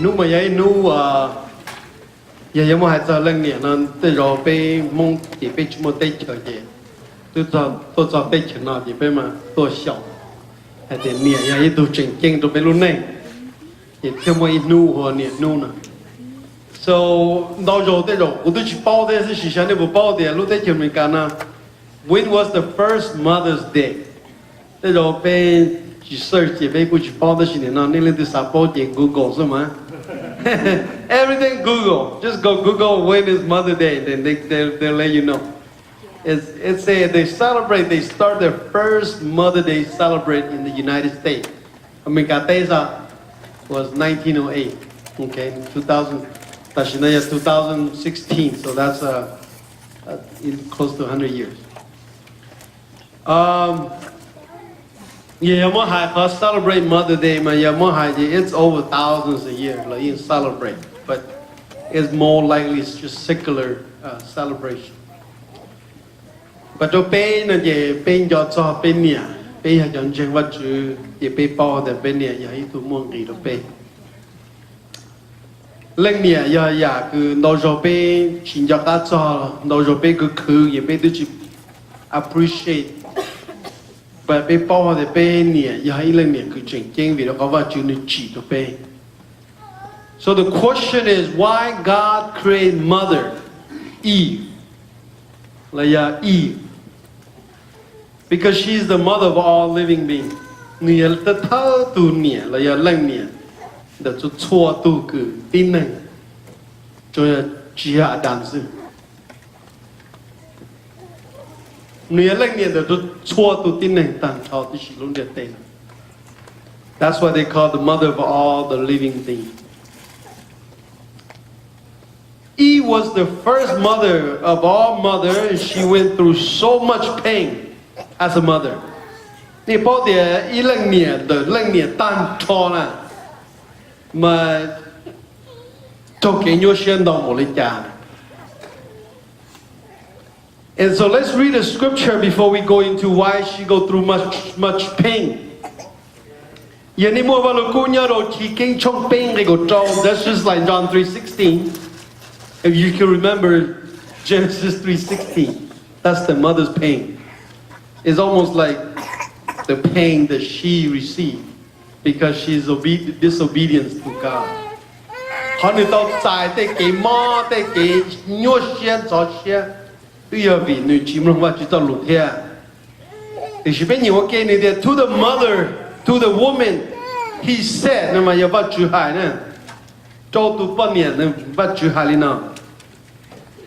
nu mà vậy nu giờ mà hai giờ lần nè nó tới rồiไปmong chỉไปchung một tay chờ gì tôi cho tay chờ nó chỉไปmà tôi short hay để nè vậy tôi chỉnh chỉnh tôiไปluôn này thì theo mọi nu hoặc nè nu nè so到rồi tới rồi我都去包的是时常的不包的lúc tới chờ mình cả na when was the first Mother's Day tới rồiไป去 search chỉไป过去包的是呢那那里啥包点 Google 是吗？Everything Google. Just go Google when is Mother Day, then they'll let you know. It's they start their first Mother Day celebrate in the United States. America was 1908. Okay, 2016. So that's close to 100 years. Yeah, celebrate Mother Day, it's over thousands a year, like you celebrate, but it's more likely it's just secular celebration. But to pay na je pay cho pay nia, pay hay chọn chuyện vật chữ, je pay bao để pay nia, giờ tu mong gì đó pay. Lên nia giờ cứ nói cho pay xin cho cả cho, nói cho pay cứ je pay tu chỉ appreciate. But pe bao de pe nia ya hai leng nia ku cheng cheng vì đó có va chu ni chỉ to pe. So the question is why God created Mother Eve? Like Eve. Because she's the mother of all living beings. Nia ta thơ tu nia là ya leng nia. Da chu chua tu ku tin này. Cho ya chỉ hạ đàn sư. That's why they call the mother of all the living things. Eve was the first mother of all mothers. She went through so much pain as a mother. And so let's read a scripture before we go into why she go through much pain. That's just like John 3:16. If you can remember Genesis 3:16, that's the mother's pain. It's almost like the pain that she received because she's disobedience to God. To the mother, to the woman, he said,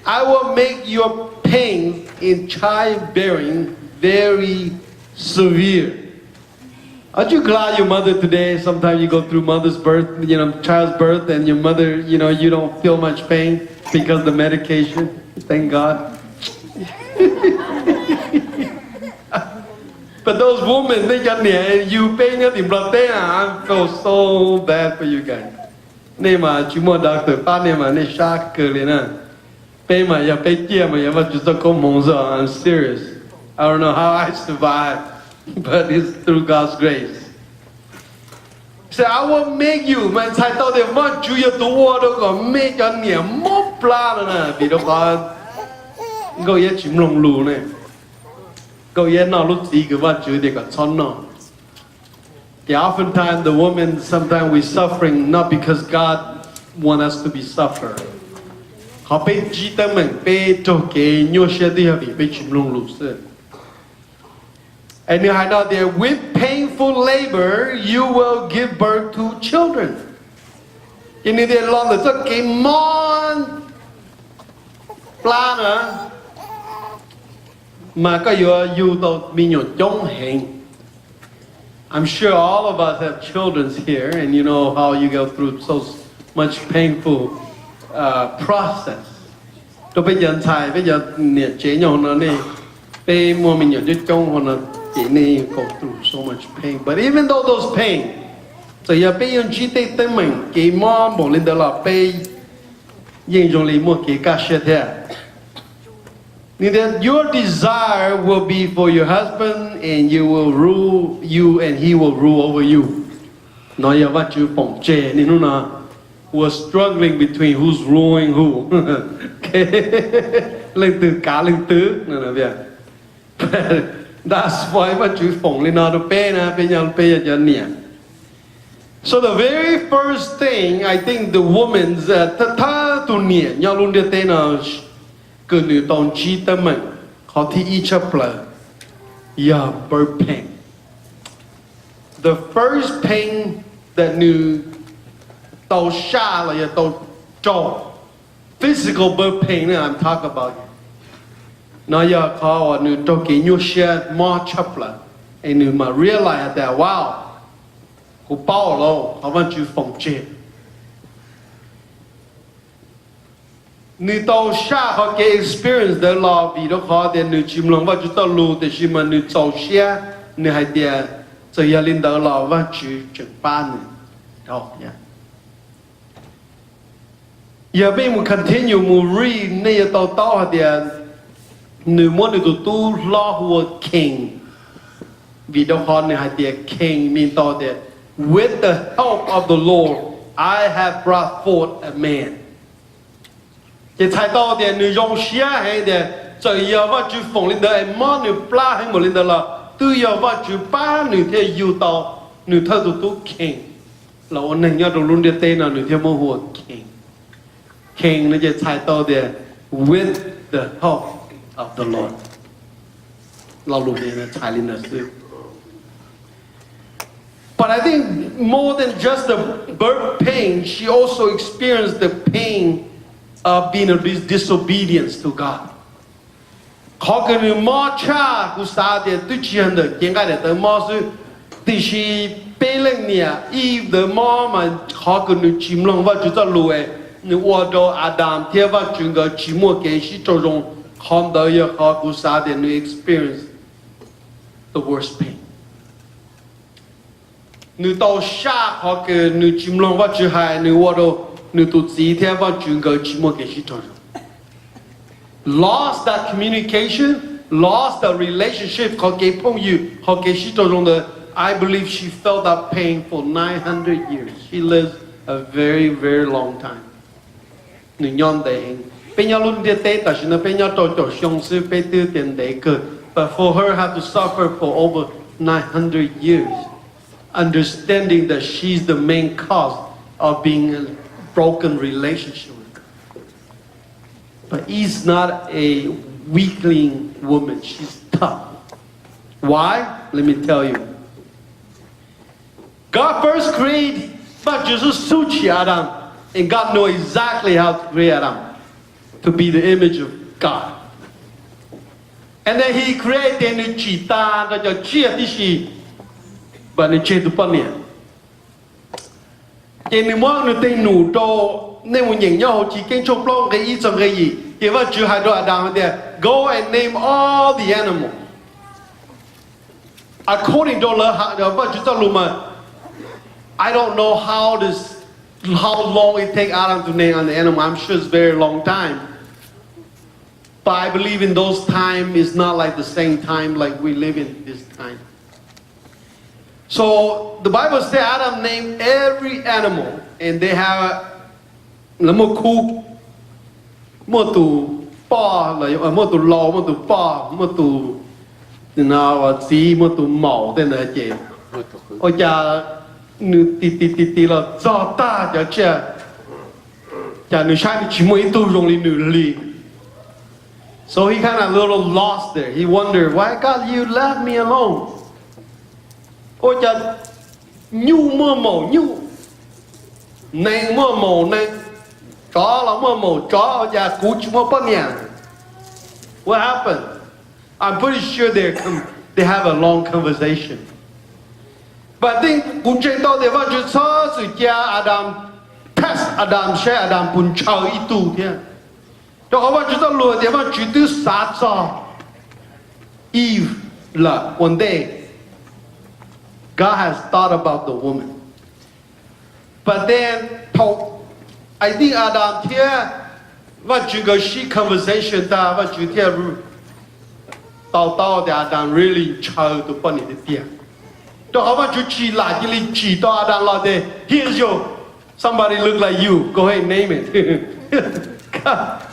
I will make your pain in childbearing very severe. Aren't you glad your mother today, sometimes you go through mother's birth, child's birth, and your mother, you don't feel much pain because of the medication? Thank God. But those women, you pay nothing, but I feel so bad for you guys. Doctor, I'm serious. I don't know how I survived, but it's through God's grace. He said, I will make you, man, I thought they want you to make your more plan. Go yet chim long lu ne. Go yet now look see what you they got son no. Oftentimes the women, sometimes we suffering not because God want us to be suffer. Họ被激灯们被做给纽些地方被chim long lu se. And you know there with painful labor you will give birth to children. You need a long the cái mon plan I'm sure all of us have children here, and you know how you go through so much painful process. Bây giờ chế nhau nó này, bây mua mình nhận trong hoặc là chế này go through so much pain. But even though those pain, so giờ bây giờ chỉ thấy tên mình cái món bỏ lên đó là bây giờ dùng lý mua cái cá sấu thế. That your desire will be for your husband, and you will rule you, and he will rule over you. Nói giờ vắt chữ bổng chê nên nó was struggling between who's ruling who. Lên từ cá lên tứ nữa là việc. That's why mà chú phỏng lên nào đó pe na pe nhau pe cho nhẹ. So the very first thing I think the woman's tha tu nhẹ nhau luôn đưa tên là cứ nữ tông chi tâm mình họ thi y chấp là birth pain. The first pain that nữ tàu xa là tàu trâu physical birth pain I'm talking about. Nó giờ có nữ trâu kỹ nhu xe mò chấp là anh nữ mà realize that wow của bao lâu họ vẫn chịu phòng chế. Nữ tàu xa họ cái experience đó là vì đó họ để nữ chìm lòng và chúng ta lưu để chìm mà nữ tàu xe nữ hay để cho gia đình đó là và chịu chừng ba nữ đó nhá. Giờ bên mình continue mình read này tàu thì nữ muốn nữ tu lo hùa king vì đó họ nữ hay để king mean tàu thì with the help of the Lord I have brought forth a man. Cái thái độ thì nữ dùng xe hay để cho giờ và chịu phòng lên đó em mong nữ pla hay một lên đó là từ giờ và chịu ba nữ theo yêu tàu nữ theo tu king là ôn này nhớ đồ luôn để tên là nữ theo mô hùa king. King nóจะใช้ตัวเดียว with the help of the Lord เรารู้เนี่ยนะใช้ลินส์ But I think more than just the birth pain she also experienced the pain of being a disobedience to God เขาเกิดมอชากุศลเดียตุจีนเดียเก่งกันเดียแต่มอสุที่ชีเป็นเรื่องเนี่ยอีเดมอมันเขาเกิดชิมลงว่าจะจะรวย你我到阿当天把整个寂寞给是这种看到也好故啥的你 experience the worst pain 你到下好个你寂寞我只还你我到你都几天把整个寂寞给是这种 lost that communication lost the relationship 好给朋友好给是这种的 I believe she felt that pain for 900 years she lived a very very long time nữ nhân đấy, bây giờ luôn đi tết,但是呢，bây giờ做相思被丢点那个 ，but for her have to suffer for over 900 years, understanding that she's the main cause of being a broken relationship with God. But he's not a weakling woman; she's tough. Why? Let me tell you. God first created, but Jesus suci Adam. And God knows exactly how to create Adam to be the image of God. And then He created a cheetah that you cheer this but you cheer to punish. And you want to think new to name when you know you can chop long the eat some gay. Give us you had Adam there. Go and name all the animals. According to the I don't know how long it take Adam to name on the animal. I'm sure it's a very long time. But I believe in those time is not like the same time like we live in this time. So the Bible says Adam named every animal and they have là một khu một tù bò là một tù lò một tù bò một tù nào gì một tù màu tên là gì? Ôi cha nữ tí là do ta cho cha nữ sai chỉ mỗi tu dùng đi nữ li. So he kind of a little lost there. He wondered, why God you left me alone? Ôi cha nhu mơ màu nhu nàng mơ màu nàng chó là mơ màu chó cha cú chúng mơ bắt nhà. What happened? I'm pretty sure they have a long conversation. But I think cũng trên đó để vào chuyện sao sự cha Adam test Adam sẽ Adam cũng chờ ý tu thế. Đó họ vào chuyện đó luôn để vào chuyện thứ sát cho Eve là one day God has thought about the woman. But then I think Adam thế vào chuyện cái she conversation ta vào chuyện thế tao để Adam really chờ tụi bọn này tiền. Đó họ vào chú chỉ lại cái chỉ to Adam là để here's your Somebody look like you, go ahead and name it.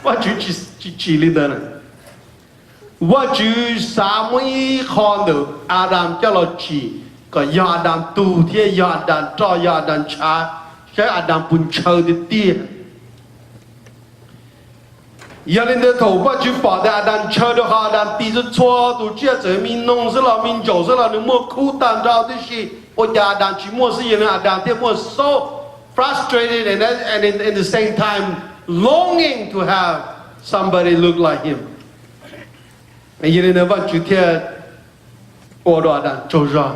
What you chỉ lên đó này. What you sao mới con được Adam cho lo chỉ, có Adam tu thế Adam cho Adam cha, cái Adam bún chơi đi tiệt. Giờ lên đó thầu what you bảo để Adam chơi được Adam tí chút chua, tu chia sẻ mình nông sẽ là mình giàu sẽ là những mua khu tàn rau thế gì, ôi Adam chỉ mua gì nữa Adam thế mua so frustrated and in the same time longing to have somebody look like him. Anh nhìn thấy vẫn chú thiệt ô đồ đàn trâu rò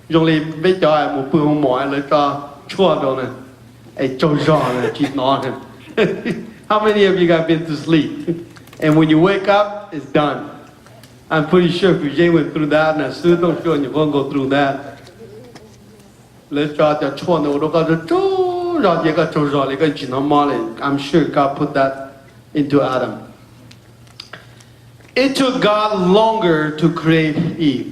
dùng lý biết cho ai một bữa mỏi lấy cho chua đồ này ai trâu rò này chỉ nói này. How many of you guys been to sleep and when you wake up it's done? I'm pretty sure if you went through that and still don't sure you won't go through that. Lấy cho chua đồ đồ có trâu rò gì có trâu rò lấy cái chỉ nói mò này. I'm sure God put that into Adam. It took God longer to create Eve.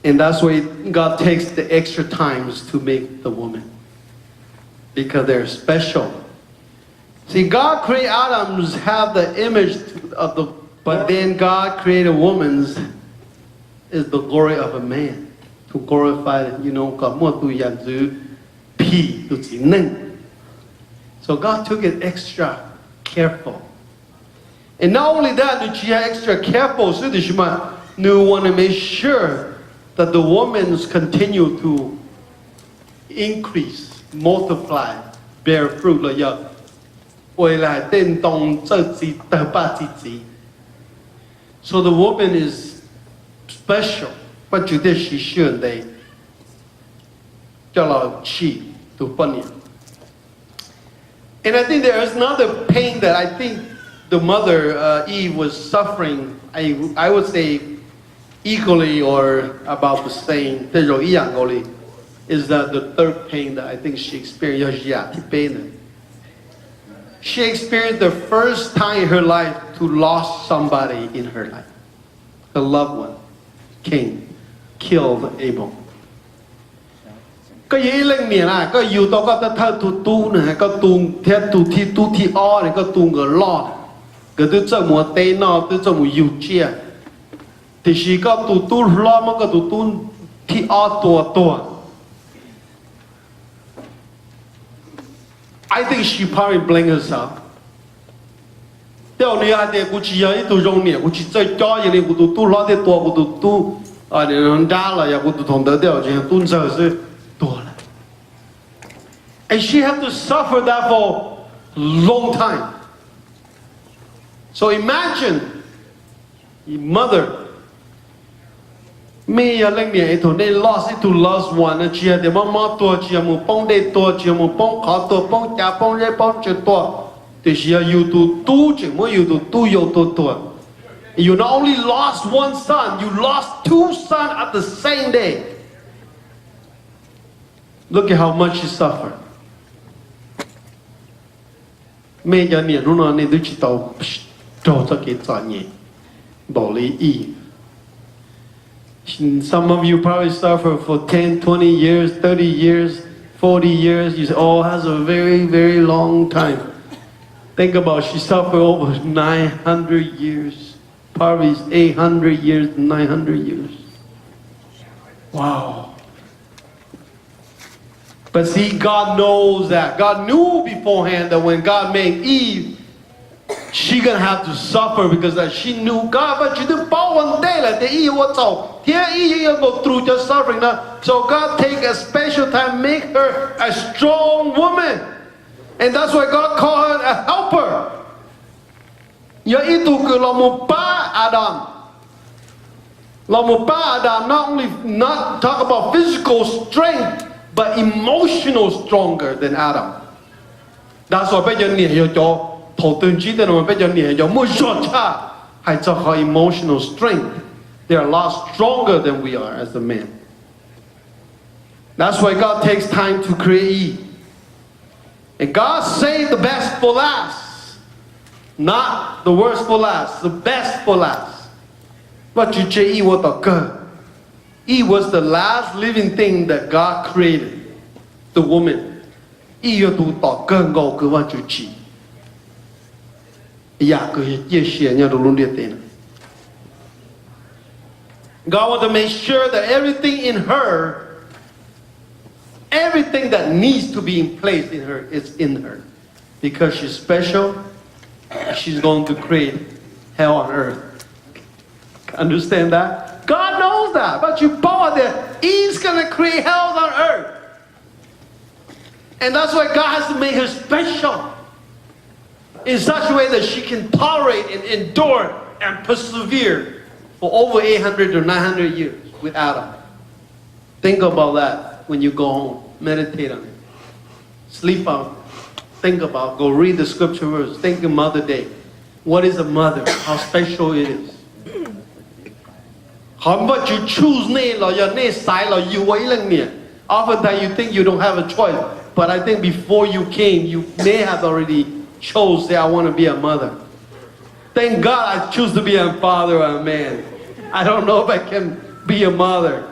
And that's why God takes the extra times to make the woman. Because they're special. See, God created Adam's have the image of the, but then God created woman's is the glory of a man. To glorify, có một tu yan giữ pi tu chỉ nâng. So God took it extra careful. And not only that, did she extra careful, so that she might want to make sure that the women continue to increase, multiply, bear fruit. So the woman is special, but you did she should they to Pojniam. And I think there is another pain that I think the mother Eve was suffering. I would say equally or about the same. Is that the third pain that I think she experienced? She experienced the first time in her life to lose somebody in her life. Her loved one, Cain, killed Abel. Cái gì lên miệng à? Cái yêu to có ta tu này, có tu theo tu thi o này, có tu ngờ lo. Cái thứ cho một tên nó, thứ cho một yêu chia. Thì chỉ có tu lo mà có tu thi o tua. I think she probably blamed herself. Theo này anh cũng chỉ là tu rong này, cũng chỉ chơi cho như này cũng tu lo thì tua cũng tu à để nó ra là cũng tu thông được theo chỉ tu giờ是tua了. And she had to suffer that for a long time. So imagine, mother, me ya leng niệm itu they lost it to lost one. Chia để mama tua, chia một bông để tua, chia một bông khó tua, bông cha bông rễ bông chia tua. Thì chia you tu chỉ mới you tu you tua. You not only lost one son, you lost two sons at the same day. Look at how much she suffered. Me ya niệm lúc nào nên tôi chỉ tàu trâu cho cái trò nhẹ, bỏ lý Eve. Some of you probably suffer for 10, 20 years, 30 years, 40 years. You say, oh, that's a very, very long time. Think about she suffered over 900 years, probably 800 years, 900 years. Wow. But see, God knows that. God knew beforehand that when God made Eve, she gonna have to suffer because that she knew God, but she didn't bow one day like the Eve was so. Here Eve go through just suffering now. So God take a special time, make her a strong woman. And that's why God called her a helper. Yaitu ke lomupa Adam. Lomupa Adam not talk about physical strength, but emotional stronger than Adam. That's why bây giờ nhiều cho thổ tương trí tên mà bây giờ nhiều cho mỗi giọt cha hay cho họ emotional strength. They are a lot stronger than we are as a man. That's why God takes time to create Eve. And God saved the best for last. Not the worst for last, the best for last. But you say Eve was the girl. Eve was the last living thing that God created, the woman. 伊要读到更高个话就起，呀个也些人都弄的点。God wants to make sure that everything in her, everything that needs to be in place in her is in her. Because she's special, she's going to create hell on earth. Understand that? God knows that. But you bought that He's going to create hell on earth. And that's why God has to make her special. In such a way that she can tolerate and endure and persevere for over 800 or 900 years with Adam. Think about that when you go home. Meditate on it. Sleep on it. Think about it. Go read the scripture verse. Think of Mother Day. What is a mother? How special it is. How much you choose oftentimes you think you don't have a choice. But I think before you came, you may have already chose, say, I want to be a mother. Thank God I choose to be a father or a man. I don't know if I can be a mother.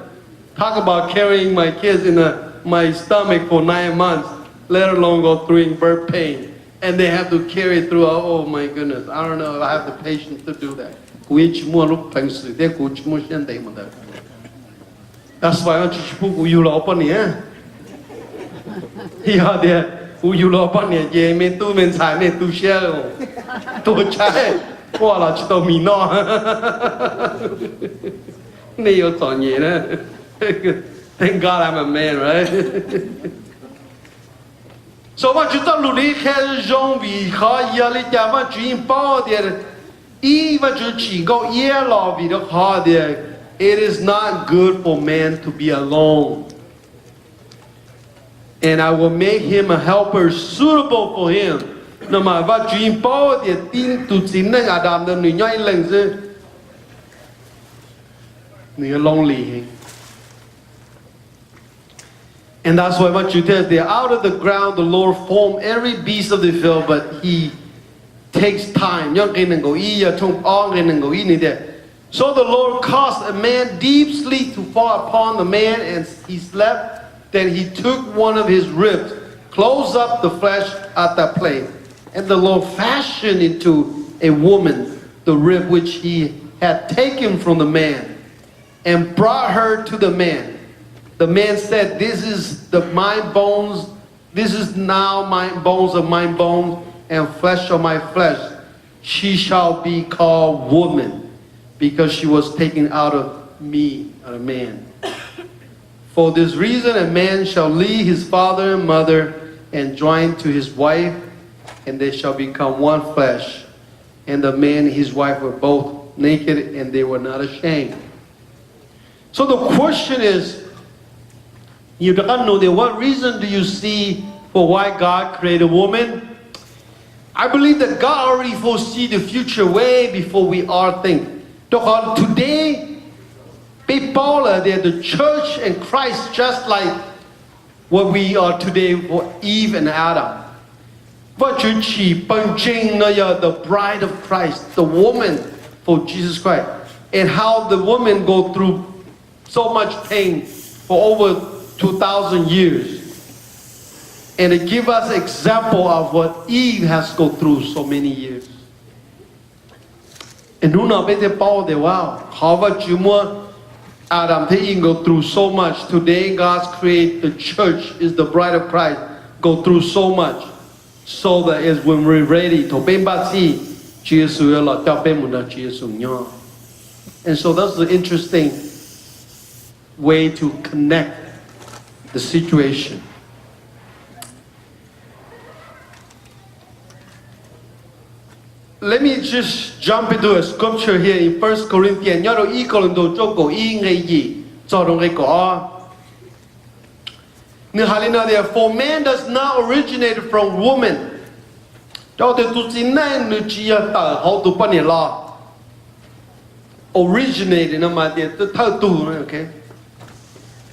Talk about carrying my kids in my stomach for 9 months, let alone go through birth pain. And they have to carry through, oh my goodness. I don't know if I have the patience to do that. That's why I'm just put you open here. Yeah, there. Who you love on it? Yeah, me too, men sai me too share. To chai, qua là chỉ tao mì no. Này yêu chọn gì nữa? Thank God I'm a man, right? So mà chúng ta lưu ý khai rong vì khó giờ lấy cha mà chuyện bao địa, ý mà chúng chỉ có ý lo vì đó khó địa. It is not good for man to be alone. And I will make him a helper suitable for him. Nó mà và chuyện bao địa tin tụt xin nên Adam đó người nhảy lên chứ. Người lonely. And that's why what you tell us, out of the ground the Lord formed every beast of the field, but He takes time. So the Lord caused a man deep sleep to fall upon the man, and he slept. Then He took one of his ribs, closed up the flesh at that place, and the Lord fashioned into a woman the rib which He had taken from the man, and brought her to the man. The man said, this is my bones, this is now my bones of my bones, and flesh of my flesh. She shall be called woman, because she was taken out of me, out of man. For this reason a man shall leave his father and mother, and join to his wife, and they shall become one flesh. And the man and his wife were both naked, and they were not ashamed. So the question is, you don't know that what reason do you see for why God created woman? I believe that God already foresee the future way before we all think. Today, people are there, the church and Christ, just like what we are today for Eve and Adam. The bride of Christ, the woman for Jesus Christ, and how the woman go through so much pain for over 2,000 years, and it gives us example of what Eve has go through so many years. And who know about wow, how about you more Adam they go through so much. Today God's create the church is the bride of Christ, go through so much, so that is when we're ready to be Jesus. And so that's the interesting way to connect the situation. Let me just jump into a scripture here in 1 Corinthians. For man does not originate from woman. Originated, okay?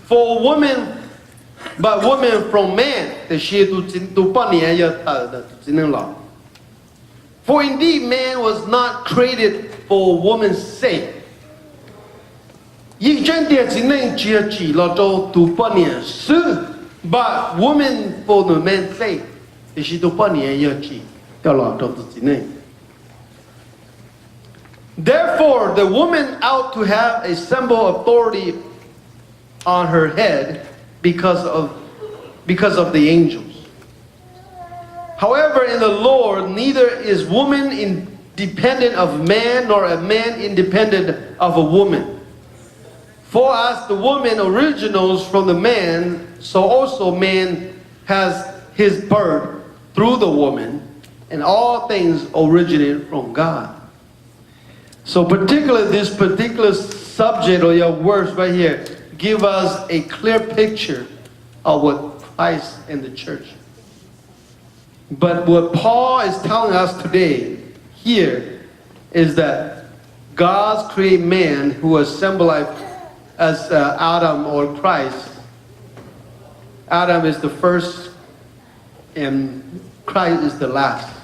For woman, but woman from man, for indeed man was not created for woman's sake. But woman for the man's sake, she do pas niệm yêu chỉ, cho lo trong tự chính này. Therefore, the woman ought to have a symbol of authority on her head because of the angels. However, in the Lord, neither is woman independent of man, nor a man independent of a woman. For as the woman originates from the man, so also man has his birth through the woman, and all things originate from God. So particularly this particular subject or your words right here give us a clear picture of what Christ and the church. But what Paul is telling us today here is that God's created man who was symbolized as Adam or Christ. Adam is the first and Christ is the last.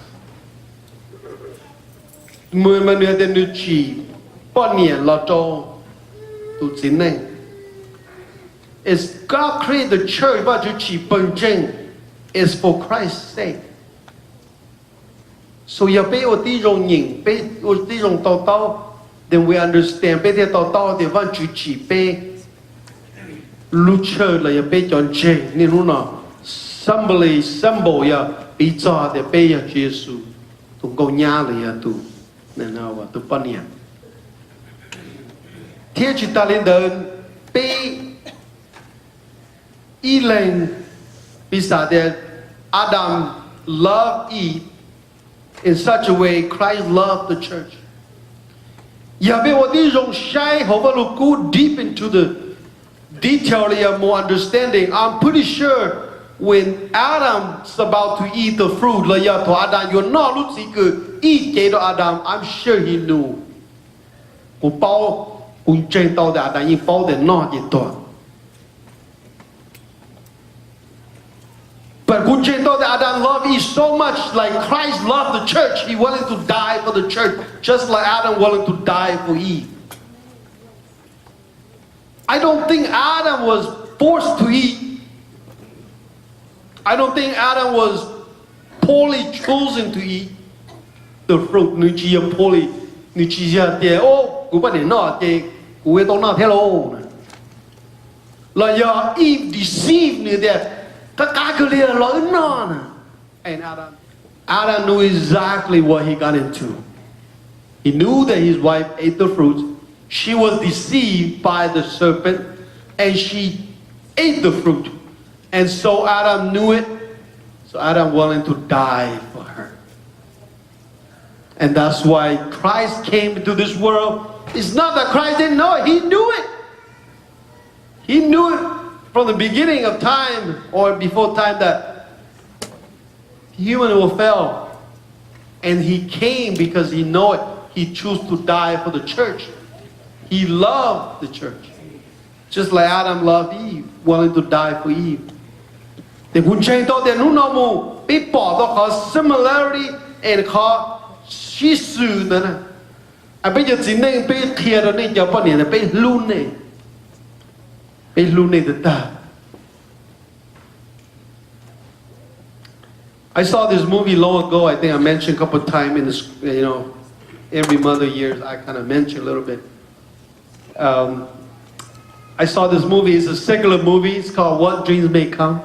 Is God created the church, but is for Christ's sake. So ya be o ti rong yin, be o ti rong tao tao, then we understand. Be ti tao tao thì vẫn chỉ be lu chơi là ya be chọn chơi, nên lúc nào symbol ya bị cho thì be ya Jesus, tụng câu nhá là ya tu, nên nào và tu pan ya. Thiên chỉ ta lên đơn be y lên bị sao that Adam loved Eve in such a way Christ loved the church. Go deep into the detail, more understanding. I'm pretty sure when Adam's about to eat the fruit, you're not eat Adam. I'm sure he knew. But Adam loved Eve so much, like Christ loved the church. He willing to die for the church, just like Adam willing to die for Eve. I don't think Adam was forced to eat. I don't think Adam was poorly chosen to eat the fruit. Like Eve deceived me that. And Adam knew exactly what he got into. He knew that his wife ate the fruit. She was deceived by the serpent, and she ate the fruit. And so Adam knew it. So Adam willing to die for her. And that's why Christ came into this world. It's not that Christ didn't know it. He knew it. He knew it from the beginning of time or before time that human will fail. And he came because he knew it. He chose to die for the church. He loved the church. Just like Adam loved Eve, willing to die for Eve. They would change all their new normal people called similarity and called shisu. I bet you the name be here the name Japan be lune. I saw this movie long ago. I think I mentioned a couple of times in this, every month or years I kind of mention a little bit. I saw this movie. It's a secular movie. It's called What Dreams May Come.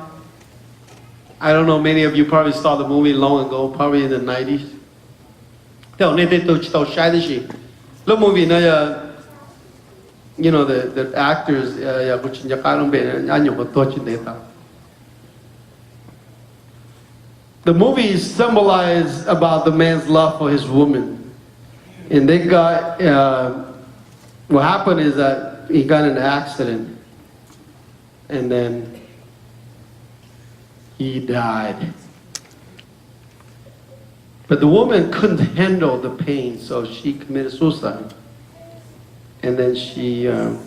I don't know. Many of you probably saw the movie long ago, probably in the 90s. The movie, the actors, the movie symbolized about the man's love for his woman. And they got, what happened is that he got in an accident and then he died. But the woman couldn't handle the pain, so she committed suicide. And then she, in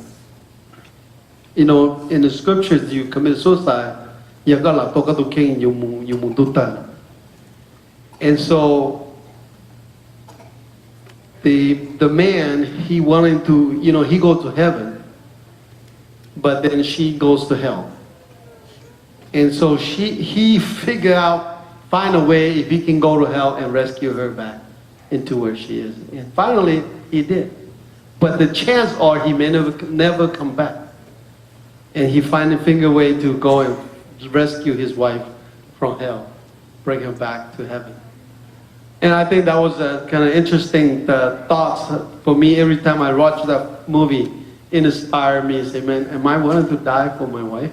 the scriptures, you commit suicide, and so the man, he wanted to, he goes to heaven, but then she goes to hell. And so he figured out, find a way if he can go to hell and rescue her back into where she is. And finally, he did. But the chance are he may never come back. And he finally figured a way to go and rescue his wife from hell, bring her back to heaven. And I think that was a kind of interesting thoughts for me every time I watch that movie. It inspired me. Say, man, am I willing to die for my wife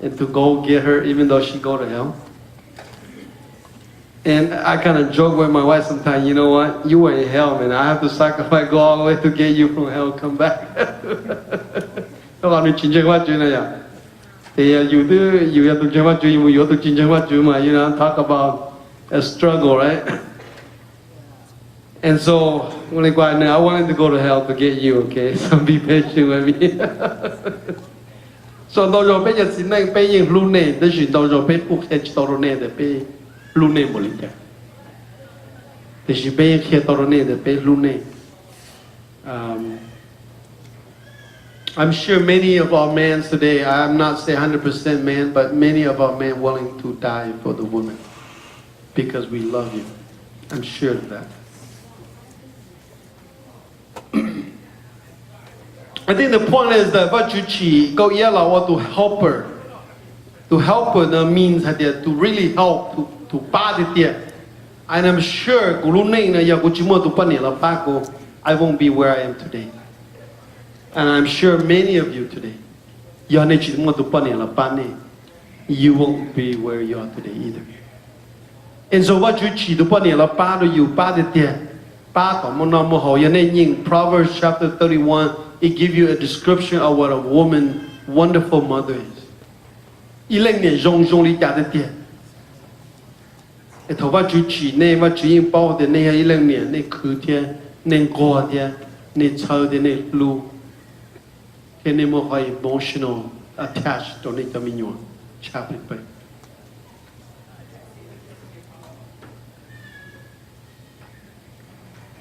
and to go get her even though she go to hell? And I kind of joke with my wife sometimes, you know what? You were in hell, man. I have to sacrifice, go all the way to get you from hell, come back. Các bạn nói chuyện với quá chuyện này à? Thì you have to chuyện quá chuyện, you have to chuyện quá chuyện mà, you know, talk about a struggle, right? And so, when I wanted to go to hell to get you, okay? So be patient with me. So, đâu rồi bây giờ xin anh bây giờ luôn này, tới chuyện đâu rồi bây buộc hết đâu rồi này để bây luôn này một lần. Thì chỉ bây giờ hết đâu rồi này để bây luôn này. I'm sure many of our men today, I'm not saying 100% men, but many of our men willing to die for the woman because we love you. I'm sure of that. I think the point is that Vajtswv go yellow to help her. To help her means that to really help, to bad it. And I'm sure I won't be where I am today. And I'm sure many of you today, you won't be where you are today either. And so Proverbs chapter 31, it gives you a description of what a woman, wonderful mother is. Emotional attached to it chapter.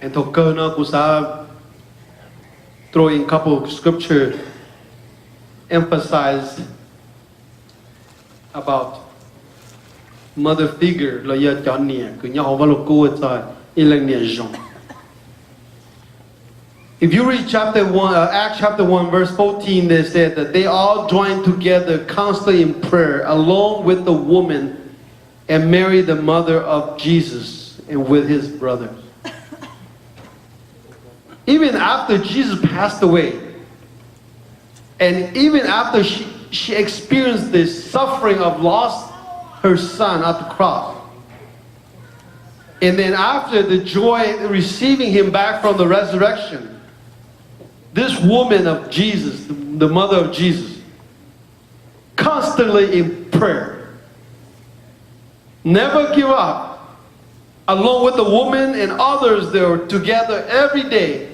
And to Kusa throw in a couple of scripture emphasize about mother figure là giờ chọn nè cứ nhau vào lục cua rồi ilang nè rong. If you read chapter 1, Acts chapter 1 verse 14, they said that they all joined together constantly in prayer along with the woman and Mary the mother of Jesus and with his brothers. Even after Jesus passed away, and even after she experienced this suffering of lost her son at the cross, and then after the joy receiving him back from the resurrection, this woman of Jesus, the mother of Jesus, constantly in prayer, never give up, along with the woman and others, they were together every day,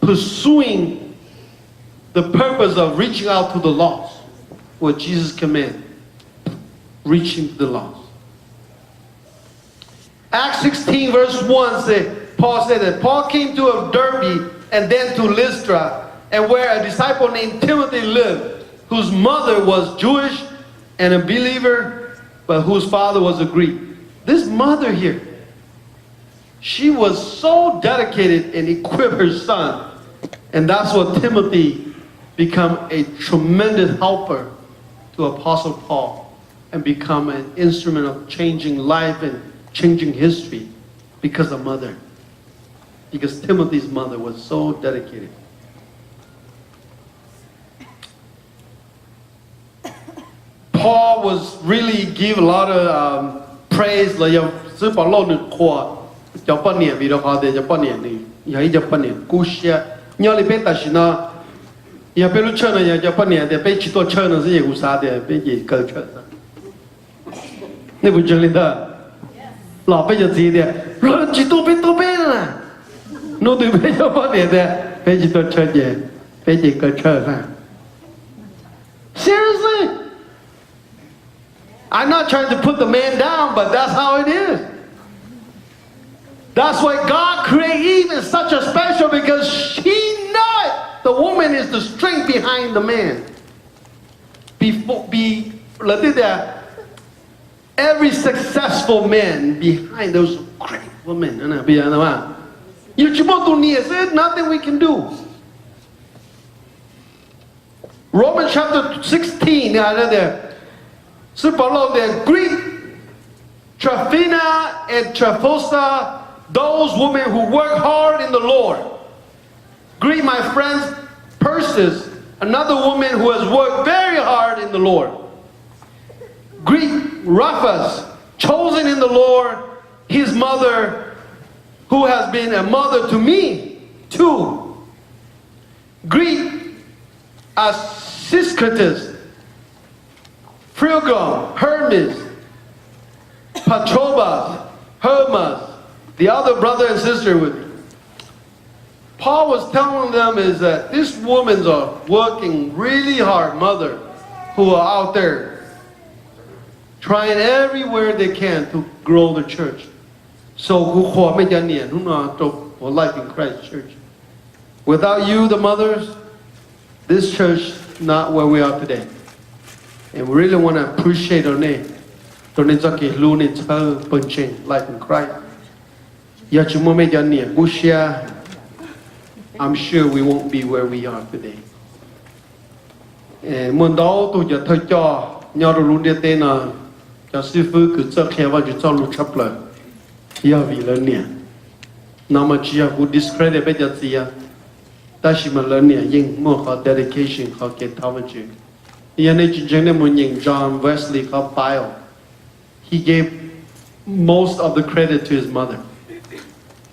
pursuing the purpose of reaching out to the lost, what Jesus commanded, reaching to the lost. Acts 16 verse 1 Paul said that Paul came to Derbe and then to Lystra, and where a disciple named Timothy lived, whose mother was Jewish and a believer, but whose father was a Greek. This mother here, she was so dedicated and equipped her son. And that's what Timothy become a tremendous helper to Apostle Paul and become an instrument of changing life and changing history because of mother. Because Timothy's mother was so dedicated. Paul was really give a lot of praise. Nhớ li bên ta xin nó, nhà bên lúc chơi này nhà cho bạn để bên chỉ tôi chơi nó sẽ gì cũng sao để bên gì cờ chơi, nên buồn chơi lên đó, lọ bên giờ gì để, rồi chỉ tôi bên là, nó từ bên cho bạn để bên chỉ tôi chơi gì, bên gì cờ chơi ra. Seriously, I'm not trying to put the man down, but that's how it is. That's why God created Eve in such a special, because she knows the woman is the strength behind the man. every successful man behind those great women. Nothing we can do. Romans chapter 16, there. So below there, Greek, Tryphena and Tryphosa, those women who work hard in the Lord. Greet my friends, Persis, another woman who has worked very hard in the Lord. Greet Rufus, chosen in the Lord, his mother, who has been a mother to me, too. Greet Asyscritus, Phrygon, Hermes, Patrobas, Hermas, the other brother and sister with me. Paul was telling them is that these women are working really hard, mother, who are out there trying everywhere they can to grow the church. So for Life in Christ Church. Without you, the mothers, this church is not where we are today. And we really want to appreciate our name. Life in Christ. I'm sure we won't be where we are today. And when đó tôi giờ thôi cho nhau rồi luôn đi tên là cho sư phụ cứ cho khéo vào cho luôn chấp lời. Giờ vì lớn nè, nào mà chỉ có discredit bây giờ gì à? Ta chỉ mà lớn nè, nhưng mua họ dedication họ kết thúc với chuyện. Giờ này chỉ chẳng nên muốn nhìn John Wesley họ Pyle. He gave most of the credit to his mother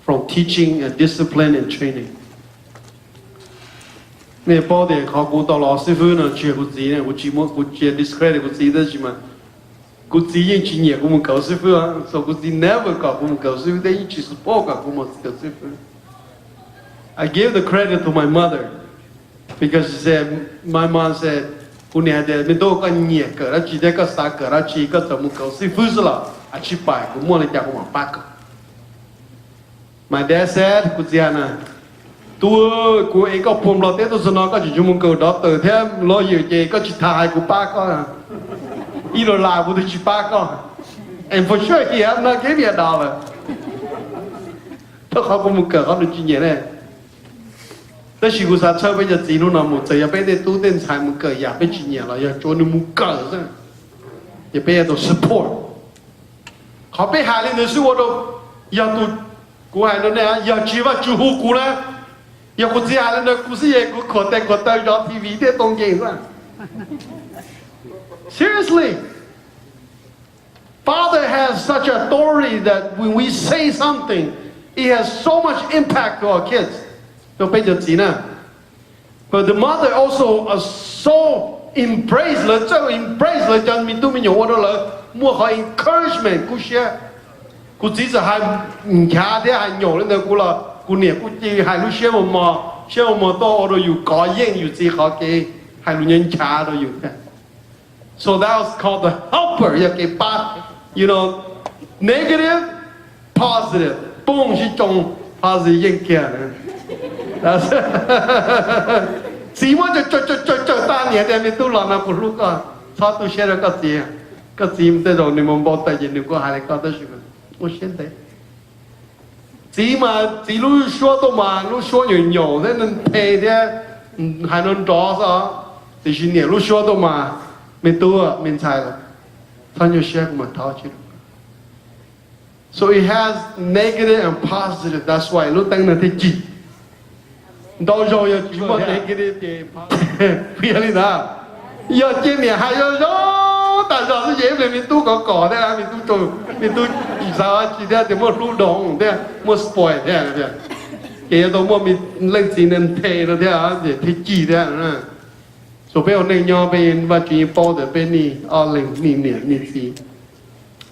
from teaching and discipline and training. Nè bao giờ họ cũng tao lo sư phụ nó chuyện của gì nè, của chỉ muốn của chuyện discredit của gì đó chứ mà, của gì những chuyện nhẹ của một cậu sư phụ à, so của gì never có của một cậu sư phụ đấy chỉ support cả của một cậu sư phụ. I gave the credit to my mother because she said, my mom said, cô nè để mình đâu có nhẹ cỡ đó chỉ để có sao cỡ đó chỉ có tao một cậu sư phụ rồi, à chỉ bài của mua lại cho của một bác. My dad said, cô gì à? Tôi của ấy có phun lo tết tôi sẽ nói có chỉ dùng một câu đó từ thế lo nhiều gì có chỉ thải của ba con à, ý đồ lại của tôi chỉ ba con, and for sure he have not gave me a dollar. Tôi không có một cờ không được chuyện gì này. Tôi chỉ có sao chơi bây giờ gì nó nằm một giờ bây giờ tôi tên xài một cờ giả bây chuyện gì là giờ cho nó một cờ thôi, giờ bây giờ tôi support. Họ bây hà lên nữa sư đâu, giờ tôi của hai đứa này giờ chỉ vào chú hú của nó. Giờ cô chị hai lần cô sĩ cô khổ tay do TV để tông gì ra. Seriously, Father has such authority that when we say something, it has so much impact to our kids. Cho bây giờ gì nè. But the mother also so embrace là cho mình tu mình nhổ đó là mua họ encouragement cô share. Cô chỉ là hai nhà thế hai nhổ lên đó cô là cô nè cô chỉ hai lúc share một to rồiอยู่ก่อเย่งอยู่สิเขาเกhai lúc nhân cha rồiอยู่thế. So that was called the helper. You get you know, negative, positive. Boom, she chong positive yin kia. That's see what cho ta nhẹ để mình tu làm nào cũng lúc à. Sao tu share được cái gì mình tới rồi mình mong bảo tại vì mình có hai cái đó chứ mà. Ôi shit đấy. Chỉ mà chỉ lúc说到嘛，lúc说nhiều thế nên thề thế, hay nên đó sao? Thì chỉ nhiều lúc说到嘛，mình tu à, mình sai rồi. Sao nhiều share mà tháo chứ? So it has negative and positive. That's why lúc tăng là thế gì? Đó rồi chỉ có negative thì positive. Really nào? Giờ trên này hay rồi. Tại sao nó dễ về mình tu cỏ thế là mình tu chỉ sao chỉ thế thì mua lú đồng thế mua spoil thế là cái đó mua mình lên chỉ nên thề nó thế à để thấy chỉ thế à số bây giờ này nhau bên và chuyện bao để bên này ở lên nè gì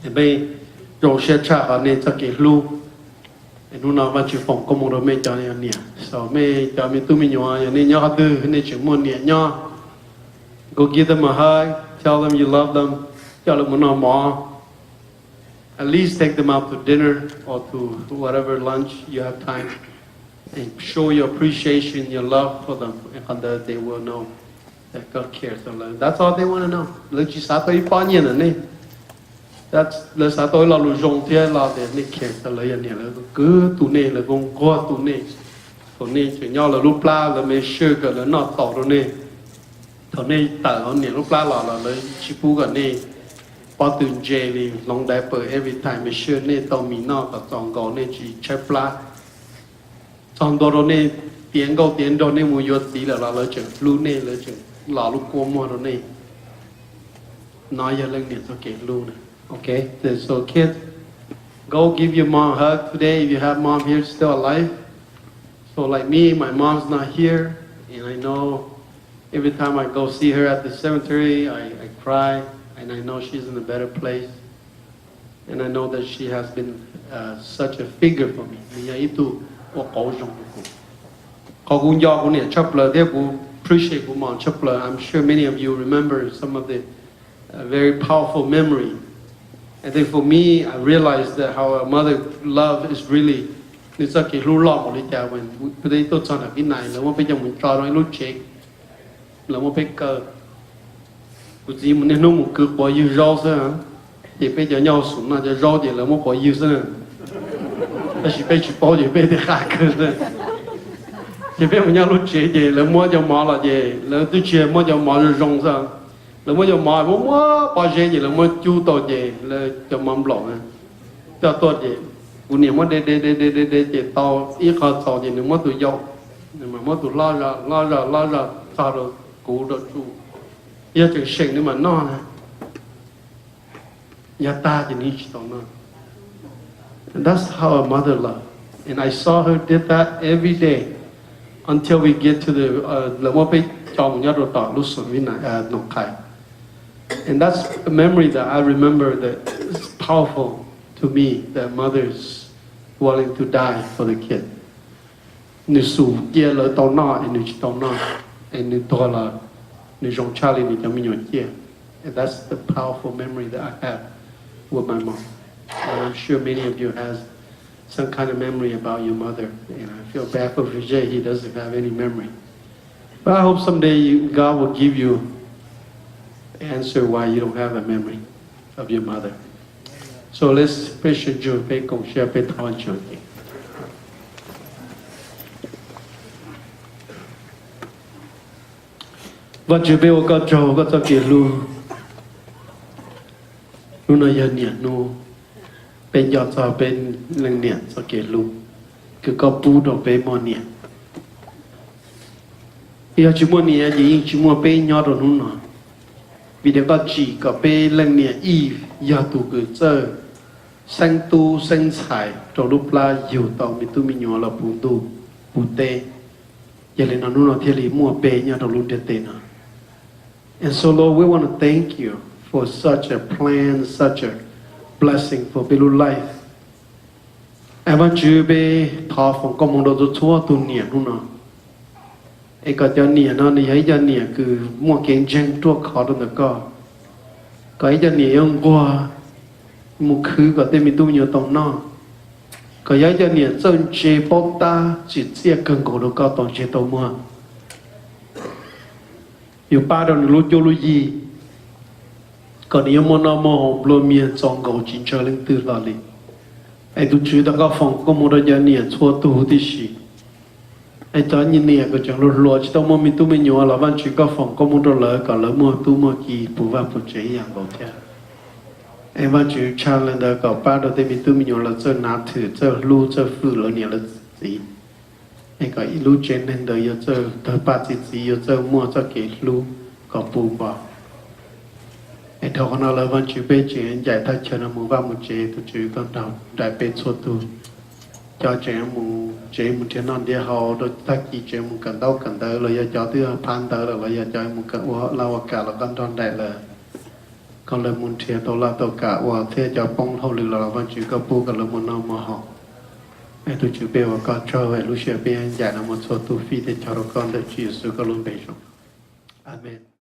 để bên rồi sẽ trả ở này cho cái lú để nó nào và chuyện phòng công rồi mình cho này so mình cho mình tu mình nhau này nhau từ này chuyện mua nè nhau go give them a hug. Tell them you love them. Tell them no more. At least take them out to dinner or to whatever lunch you have time, and show your appreciation, your love for them, and that they will know that God cares for them. That's all they want to know. Let you start to Pojniam, là sao tôi là lũ rong thế là để nè kẹt là vậy nè là cứ tụ nè là con qua tụ nè chỉ nhau là lúc la là mấy sơ cái là nó tỏ rồi nè thằng nè tở nè lúc la là lấy chỉ phụ cái nè bao từng jelly long diaper every time mấy sơ nè tao mì nó cả tròn gò nè chỉ chép la tròn đồ nè tiền đồ nè mua vô tí là lấy chừng lú nè lấy chừng là lúc qua mua đồ nè nói giờ lên nè cho kể lú nè. Okay, so kids, go give your mom a hug today if you have mom here still alive. So like me, my mom's not here, and I know every time I go see her at the cemetery, I cry, and I know she's in a better place. And I know that she has been such a figure for me. I'm sure many of you remember some of the very powerful memory. I think for me, I realized that how a mother love is really. It's like a little long only there when they thought on a midnight. La one page on try on look check. La one page Cụt gì mình nên nó một cực bỏ yêu rau sao? Thì bây giờ nhau xuống là giờ rau thì là một bỏ yêu sao? Ta chỉ bây chỉ bỏ thì bây thì khác cơ. Thì bây mình nhau lúc chế thì là mua cho mỏ là gì? Là tôi chế mua cho mỏ rồi rong sao? Là mua cho mỏ mua bỏ chế thì là mua chu tổ gì? Là cho mắm lỏng à? Cho tốt gì? Cú niệm mua để chế tàu ít khó tàu gì nữa mua tụi dâu, nhưng mà mua tụi lo ra sao rồi cú rồi chu. Giờ chừng sinh nhưng mà no nè, giờ ta chỉ ní chỉ tao no. And that's how a mother loved. And I saw her did that every day until we get to the là mua bị chồng nhớ đồ tỏ lúc xuân với này nông khai. And that's a memory that I remember that is powerful to me, that mothers willing to die for the kid. Nữ sủ kia lỡ tao no, nữ chỉ tao no, nữ to là nữ rong Charlie nữ cho mình nhọn kia. And that's the powerful memory that I have with my mom. And I'm sure many of you has some kind of memory about your mother. And I feel bad for Vijay, he doesn't have any memory. But I hope someday God will give you answer why you don't have a memory of your mother. So let's picture you, pay công share, pay thon chọn. Vajtswv có trâu có cho kia lu nói giờ niệm nuเป็นยอดจอเป็นเรื่องเนี่ยสังเกตลุงคือก็ปูดอกเป็นมอเนี่ยยอดชิมอเนี่ยยิ่งชิมอเป็นยอดนู่นน่ะวิธีก็จีก็เป็นเรื่องเนี่ยอียอดตูคือเจอเส้นตูเส้นสายตัวรูปลาอยู่ต่อมีตู้มีหยอละปูตูปูเตอย่าเลยนั่นนู่นน่ะที่ลีมัวเป็นยอดตัวรูปเตน่ะ And so Lord, we want to thank you for such a plan, such a blessing for Bilu life. Em vẫn chưa bị thọ phòng công đồ cho chúa tu niệm luôn nào. Em có cho niệm nó đi ấy cho niệm cứ mua kiến tranh chuột khó được có. Có ấy cho niệm ông qua một khứ có tên mình tu nhiều tổng nó. Có ấy cho niệm chân chế bốc ta chỉ chia cần cổ được có tổng chế tổng mua. Yêu ba đồng lúa cho lúa gì. Còn nếu mà nó mò lúa miên trong gấu chín chờ lên từ là đi. Ai tu chú đã có phòng có một đôi niệm chua tu thì gì. Ai cho nhìn niệm có chẳng lúa chỉ tao mua mình tu mình nhớ là văn chỉ có phòng có một đôi lỡ còn lỡ mua tu mua kỳ bù va bù chếอย่างgấu thế. Ai văn chỉ cha lên đó có ba đôi mình tu mình nhớ là chơi nát thử chơi lúa chơi phư lỡ niệm là gì. Ai có ít lúa trên lên đời giờ chơi đời ba chỉ giờ chơi mua cho cái lúa có bù vào. Ai thọ nó là văn chữ bê chuyện giải thích cho nó mua vào một chế tu chữ con đầu đại bê số tu cho trẻ mua chế một chế non đi học rồi ta chỉ chế một cần đâu rồi cho thứ phan tớ rồi cho một cái lao cả là con tròn đại là còn là một chế tàu là tàu cả và thế cho bông hậu lực là văn chữ có bu còn là một năm mà học ai tu chữ bê và con cho vậy lúc xưa bê giải là một số tu phi để cho con được chữ số con luôn bê rồi. Amen.